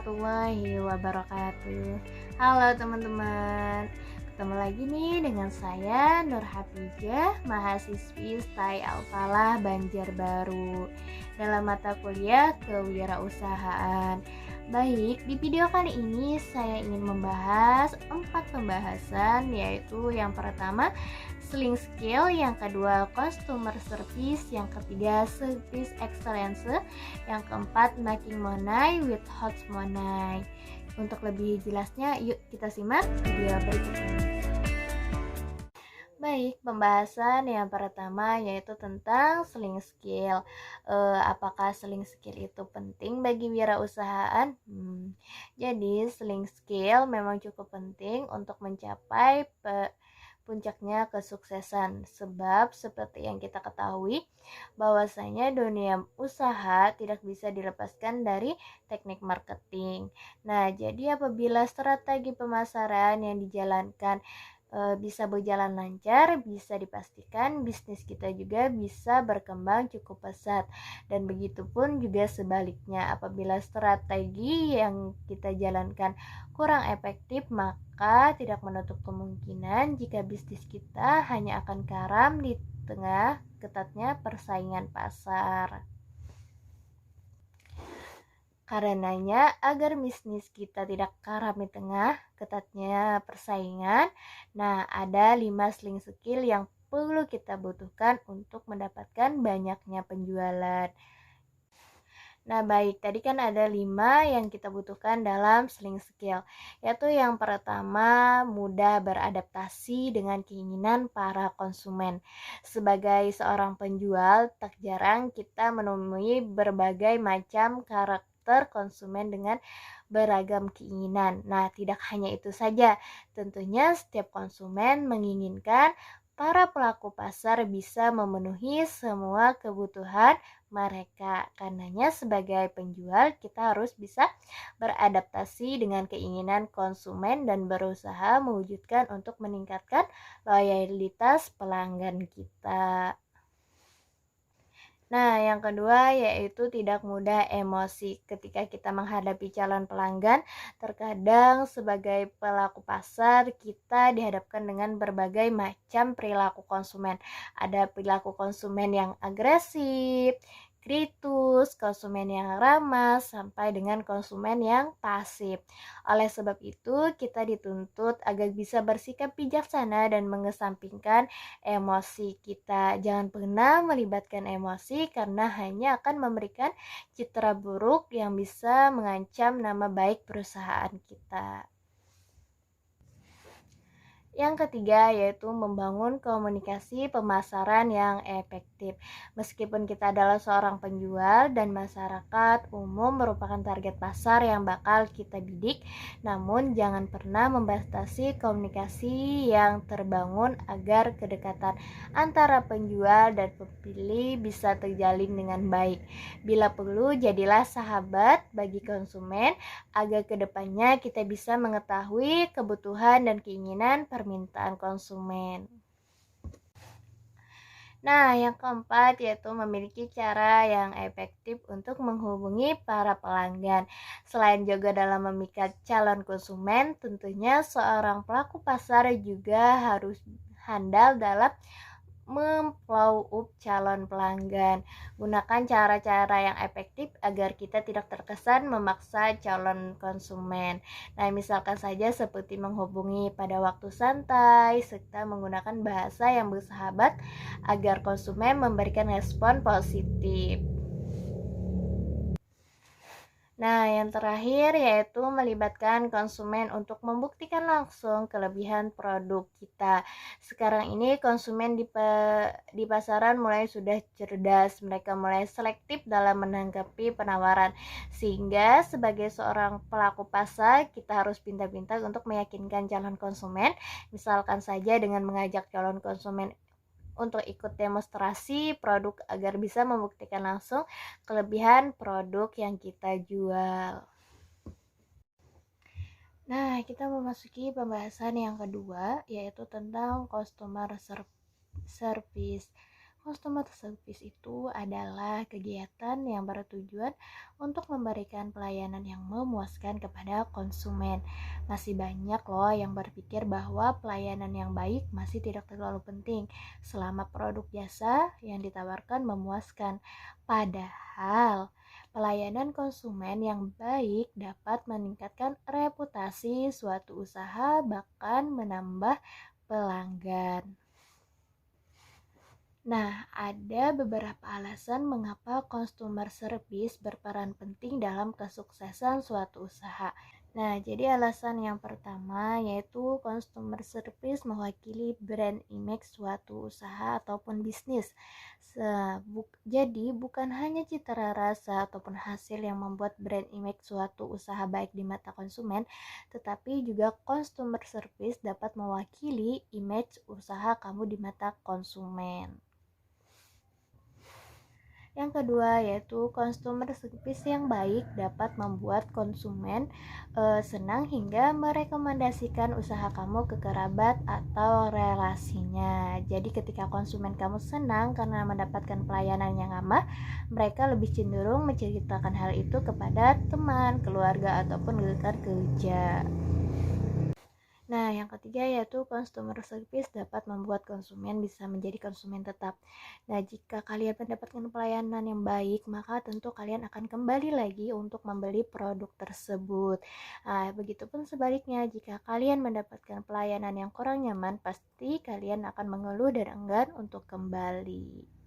warahmatullahi wabarakatuh. Halo teman-teman, ketemu lagi nih dengan saya Nur Hafijah, mahasiswi STAI Al-Falah Banjarbaru dalam mata kuliah Kewirausahaan. Baik, di video kali ini saya ingin membahas 4 pembahasan, yaitu yang pertama Selling skill, yang kedua customer service, yang ketiga service excellence, yang keempat making money with hot money. Untuk lebih jelasnya, yuk kita simak video berikut ini. Baik, pembahasan yang pertama yaitu tentang selling skill. Apakah selling skill itu penting bagi wirausahaan? Jadi selling skill memang cukup penting untuk mencapai puncaknya kesuksesan, sebab seperti yang kita ketahui bahwasanya dunia usaha tidak bisa dilepaskan dari teknik marketing. Nah, jadi apabila strategi pemasaran yang dijalankan bisa berjalan lancar, bisa dipastikan bisnis kita juga bisa berkembang cukup pesat. Dan begitupun juga sebaliknya, apabila strategi yang kita jalankan kurang efektif, maka tidak menutup kemungkinan jika bisnis kita hanya akan karam di tengah ketatnya persaingan pasar. Karenanya, agar bisnis kita tidak karam di tengah ketatnya persaingan, nah ada 5 selling skill yang perlu kita butuhkan untuk mendapatkan banyaknya penjualan. Nah baik, tadi kan ada 5 yang kita butuhkan dalam selling skill, yaitu yang pertama mudah beradaptasi dengan keinginan para konsumen. Sebagai seorang penjual, tak jarang kita menemui berbagai macam karakter konsumen dengan beragam keinginan. Nah, tidak hanya itu saja, tentunya setiap konsumen menginginkan para pelaku pasar bisa memenuhi semua kebutuhan mereka. Karenanya sebagai penjual kita harus bisa beradaptasi dengan keinginan konsumen dan berusaha mewujudkan untuk meningkatkan loyalitas pelanggan kita. Nah, yang kedua yaitu tidak mudah emosi ketika kita menghadapi calon pelanggan. Terkadang sebagai pelaku pasar kita dihadapkan dengan berbagai macam perilaku konsumen. Ada perilaku konsumen yang agresif, kritis, konsumen yang ramah, sampai dengan konsumen yang pasif. Oleh sebab itu, kita dituntut agar bisa bersikap bijaksana dan mengesampingkan emosi kita. Jangan pernah melibatkan emosi karena hanya akan memberikan citra buruk yang bisa mengancam nama baik perusahaan kita. Yang ketiga yaitu membangun komunikasi pemasaran yang efektif. Meskipun kita adalah seorang penjual dan masyarakat umum merupakan target pasar yang bakal kita bidik, namun jangan pernah membatasi komunikasi yang terbangun agar kedekatan antara penjual dan pembeli bisa terjalin dengan baik. Bila perlu, jadilah sahabat bagi konsumen agar kedepannya kita bisa mengetahui kebutuhan dan keinginan permintaan konsumen. Nah, yang keempat yaitu memiliki cara yang efektif untuk menghubungi para pelanggan. Selain juga dalam memikat calon konsumen, tentunya seorang pelaku pasar juga harus handal dalam memfollow up calon pelanggan. Gunakan cara-cara yang efektif agar kita tidak terkesan memaksa calon konsumen. Nah, misalkan saja seperti menghubungi pada waktu santai serta menggunakan bahasa yang bersahabat agar konsumen memberikan respon positif. Nah, yang terakhir yaitu melibatkan konsumen untuk membuktikan langsung kelebihan produk kita. Sekarang ini konsumen di pasaran mulai sudah cerdas, mereka mulai selektif dalam menanggapi penawaran. Sehingga sebagai seorang pelaku pasar, kita harus pintar-pintar untuk meyakinkan calon konsumen. Misalkan saja dengan mengajak calon konsumen untuk ikut demonstrasi produk agar bisa membuktikan langsung kelebihan produk yang kita jual. Nah, kita memasuki pembahasan yang kedua, yaitu tentang customer service. Customer service itu adalah kegiatan yang bertujuan untuk memberikan pelayanan yang memuaskan kepada konsumen. Masih banyak loh yang berpikir bahwa pelayanan yang baik masih tidak terlalu penting selama produk jasa yang ditawarkan memuaskan. Padahal, pelayanan konsumen yang baik dapat meningkatkan reputasi suatu usaha, bahkan menambah pelanggan. Nah, ada beberapa alasan mengapa customer service berperan penting dalam kesuksesan suatu usaha. Nah, jadi alasan yang pertama yaitu customer service mewakili brand image suatu usaha ataupun bisnis. Jadi, bukan hanya citra rasa ataupun hasil yang membuat brand image suatu usaha baik di mata konsumen, tetapi juga customer service dapat mewakili image usaha kamu di mata konsumen. Yang kedua yaitu customer service yang baik dapat membuat konsumen senang hingga merekomendasikan usaha kamu ke kerabat atau relasinya. Jadi ketika konsumen kamu senang karena mendapatkan pelayanan yang ramah, mereka lebih cenderung menceritakan hal itu kepada teman, keluarga ataupun rekan kerja. Nah, yang ketiga yaitu customer service dapat membuat konsumen bisa menjadi konsumen tetap. Nah, jika kalian mendapatkan pelayanan yang baik, maka tentu kalian akan kembali lagi untuk membeli produk tersebut. Nah, begitupun sebaliknya, jika kalian mendapatkan pelayanan yang kurang nyaman, pasti kalian akan mengeluh dan enggan untuk kembali.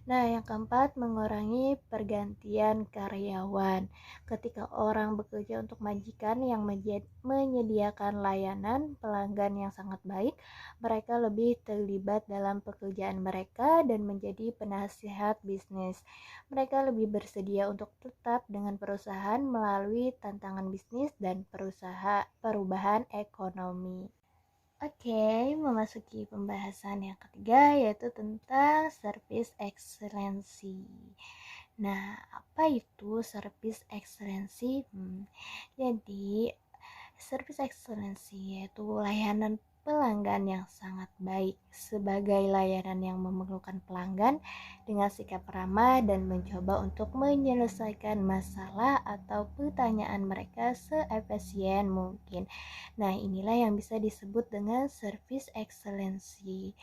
Nah, yang keempat, mengurangi pergantian karyawan. Ketika orang bekerja untuk majikan yang menyediakan layanan pelanggan yang sangat baik, mereka lebih terlibat dalam pekerjaan mereka dan menjadi penasihat bisnis. Mereka lebih bersedia untuk tetap dengan perusahaan melalui tantangan bisnis dan perubahan ekonomi. Oke, memasuki pembahasan yang ketiga yaitu tentang service excellency. Nah, apa itu service excellency? Jadi, service excellency yaitu layanan pelanggan yang sangat baik sebagai layanan yang memerlukan pelanggan dengan sikap ramah dan mencoba untuk menyelesaikan masalah atau pertanyaan mereka seefisien mungkin. Nah, inilah yang bisa disebut dengan service excellency.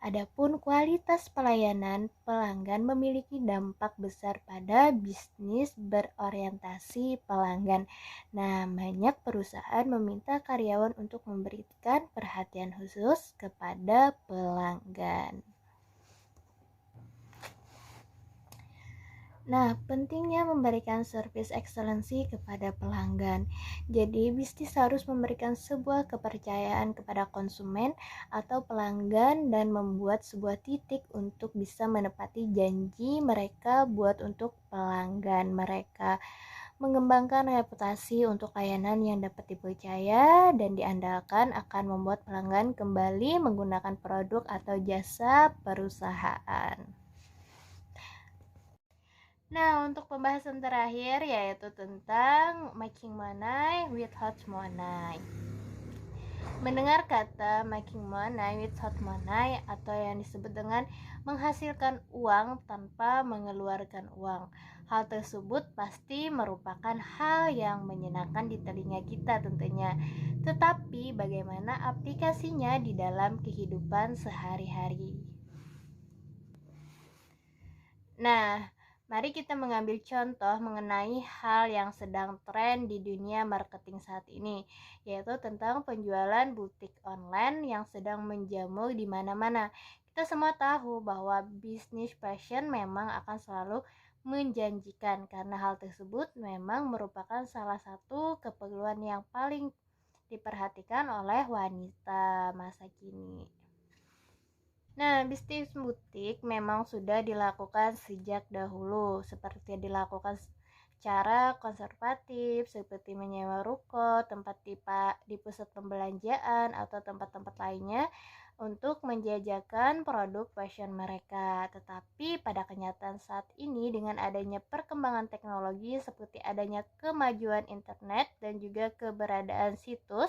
Adapun kualitas pelayanan pelanggan memiliki dampak besar pada bisnis berorientasi pelanggan. Nah, banyak perusahaan meminta karyawan untuk memberikan perhatian khusus kepada pelanggan. Nah, pentingnya memberikan service excellency kepada pelanggan. Jadi, bisnis harus memberikan sebuah kepercayaan kepada konsumen atau pelanggan dan membuat sebuah titik untuk bisa menepati janji mereka buat untuk pelanggan mereka. Mengembangkan reputasi untuk layanan yang dapat dipercaya dan diandalkan akan membuat pelanggan kembali menggunakan produk atau jasa perusahaan. Nah, untuk pembahasan terakhir yaitu tentang making money with hot money. Mendengar kata making money with hot money atau yang disebut dengan menghasilkan uang tanpa mengeluarkan uang. Hal tersebut pasti merupakan hal yang menyenangkan di telinga kita tentunya. Tetapi bagaimana aplikasinya di dalam kehidupan sehari-hari? Nah, mari kita mengambil contoh mengenai hal yang sedang tren di dunia marketing saat ini, yaitu tentang penjualan butik online yang sedang menjamur di mana-mana. Kita semua tahu bahwa bisnis fashion memang akan selalu menjanjikan karena hal tersebut memang merupakan salah satu keperluan yang paling diperhatikan oleh wanita masa kini. Nah, bisnis butik memang sudah dilakukan sejak dahulu, seperti dilakukan secara konservatif, seperti menyewa ruko, tempat di pusat pembelanjaan, atau tempat-tempat lainnya untuk menjajakan produk fashion mereka. Tetapi pada kenyataan saat ini dengan adanya perkembangan teknologi seperti adanya kemajuan internet dan juga keberadaan situs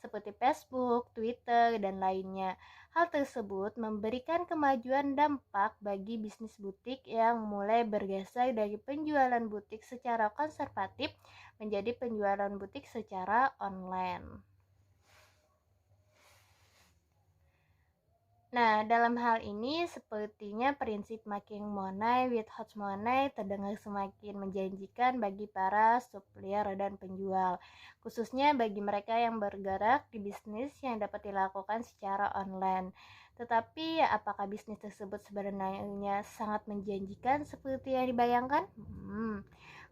seperti Facebook, Twitter, dan lainnya. Hal tersebut memberikan kemajuan dampak bagi bisnis butik yang mulai bergeser dari penjualan butik secara konservatif menjadi penjualan butik secara online. Nah, dalam hal ini sepertinya prinsip making money with hot money terdengar semakin menjanjikan bagi para supplier dan penjual, khususnya bagi mereka yang bergerak di bisnis yang dapat dilakukan secara online. Tetapi, apakah bisnis tersebut sebenarnya sangat menjanjikan seperti yang dibayangkan?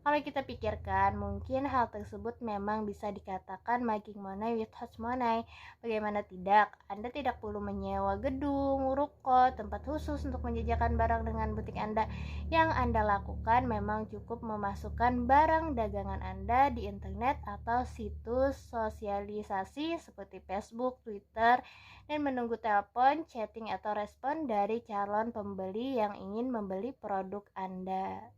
Kalau kita pikirkan, mungkin hal tersebut memang bisa dikatakan making money with hot money. Bagaimana tidak? Anda tidak perlu menyewa gedung, ruko, tempat khusus untuk menjajakan barang dengan butik Anda. Yang Anda lakukan memang cukup memasukkan barang dagangan Anda di internet atau situs sosialisasi seperti Facebook, Twitter, dan menunggu telepon, chatting, atau respon dari calon pembeli yang ingin membeli produk Anda.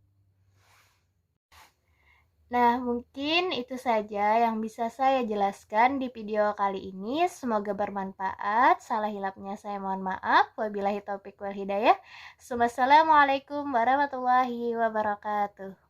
Nah, mungkin itu saja yang bisa saya jelaskan di video kali ini. Semoga bermanfaat. Salah hilapnya saya mohon maaf. Wabillahi taufiq wal hidayah. Wassalamualaikum warahmatullahi wabarakatuh.